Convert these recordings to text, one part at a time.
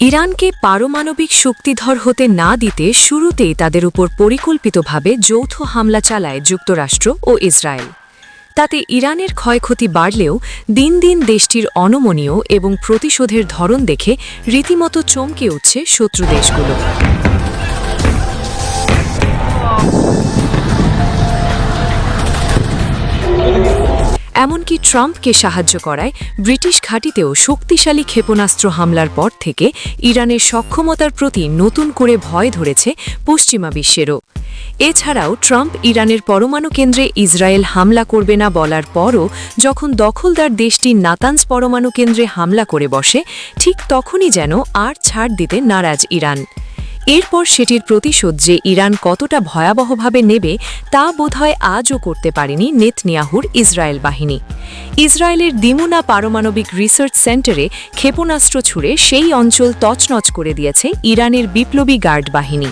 ইরানকে পারমাণবিক শক্তিধর হতে না দিতে শুরুতেই তাদের উপর পরিকল্পিতভাবে যৌথ হামলা চালায় যুক্তরাষ্ট্র ও ইসরায়েল। তাতে ইরানের ক্ষয়ক্ষতি বাড়লেও দিন দিন দেশটির অনমনীয় এবং প্রতিশোধের ধরন দেখে রীতিমতো চমকে উঠছে শত্রু দেশগুলো। এমনকি ট্রাম্পকে সাহায্য করায় ব্রিটিশ ঘাঁটিতেও শক্তিশালী ক্ষেপণাস্ত্র হামলার পর থেকে ইরানের সক্ষমতার প্রতি নতুন করে ভয় ধরেছে পশ্চিমা বিশ্বেরও। এছাড়াও ট্রাম্প ইরানের পরমাণু কেন্দ্রে ইসরায়েল হামলা করবে না বলার পরও যখন দখলদার দেশটি নাতানজ পরমাণু কেন্দ্রে হামলা করে বসে, ঠিক তখনই যেন আর ছাড় দিতে নারাজ ইরান। এরপর সেটির প্রতিশোধ যে ইরান কতটা ভয়াবহভাবে নেবে তা বোধহয় আজও করতে পারেনি নেতনিয়াহুর ইসরায়েল বাহিনী। ইসরায়েলের দিমুনা পারমাণবিক রিসার্চ সেন্টারে ক্ষেপণাস্ত্র ছুড়ে সেই অঞ্চল তছনছ করে দিয়েছে ইরানের বিপ্লবী গার্ড বাহিনী।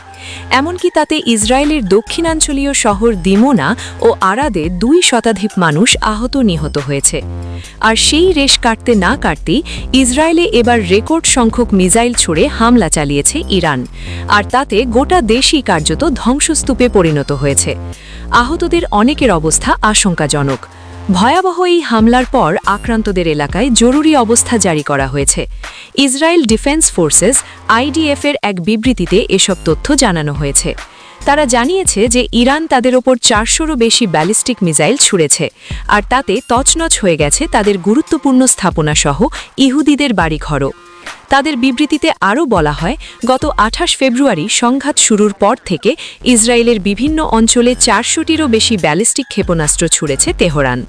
এমনকি তাতে ইসরায়েলের দক্ষিণাঞ্চলীয় শহর দিমোনা ও আরাদে 2 শতাধিক মানুষ আহত নিহত হয়েছে। আর সেই রেশ কাটতে না কাটতেই ইসরায়েলে এবার রেকর্ড সংখ্যক মিসাইল ছুড়ে হামলা চালিয়েছে ইরান, আর তাতে গোটা দেশই কার্যত ধ্বংসস্তূপে পরিণত হয়েছে। আহতদের অনেকের অবস্থা আশঙ্কাজনক। ভয়াবহ এই হামলার পর আক্রান্তদের এলাকায় জরুরি অবস্থা জারি করা হয়েছে। ইসরায়েল ডিফেন্স ফোর্সেস IDF-এর এক বিবৃতিতে এসব তথ্য জানানো হয়েছে। তারা জানিয়েছে যে ইরান তাদের ওপর 400-রও বেশি ব্যালিস্টিক মিসাইল ছুড়েছে, আর তাতে তছনছ হয়ে গেছে তাদের গুরুত্বপূর্ণ স্থাপনাসহ ইহুদিদের বাড়িঘরও। তাদের বিবৃতিতে আরও বলা হয়, গত 28 ফেব্রুয়ারি সংঘাত শুরুর পর থেকে ইসরায়েলের বিভিন্ন অঞ্চলে 400-টিরও বেশি ব্যালিস্টিক ক্ষেপণাস্ত্র ছুড়েছে তেহরান।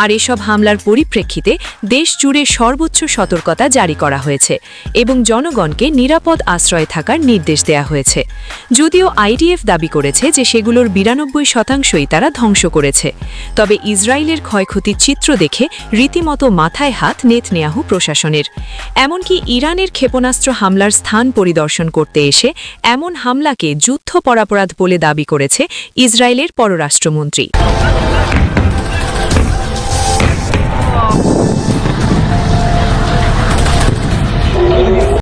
আর এসব হামলার পরিপ্রেক্ষিতে দেশ জুড়ে সর্বোচ্চ সতর্কতা জারি করা হয়েছে এবং জনগণকে নিরাপদ আশ্রয়ে থাকার নির্দেশ দেয়া হয়েছে। যদিও IDF দাবি করেছে যে সেগুলোর 92%ই তারা ধ্বংস করেছে, তবে ইসরায়েলের ক্ষয়ক্ষতির চিত্র দেখে রীতিমতো মাথায় হাত নেতনিয়াহু প্রশাসনের। এমনকি ইরানের ক্ষেপণাস্ত্র হামলার স্থান পরিদর্শন করতে এসে এমন হামলাকে যুদ্ধপরাপরাধ বলে দাবি করেছে ইসরায়েলের পররাষ্ট্রমন্ত্রী।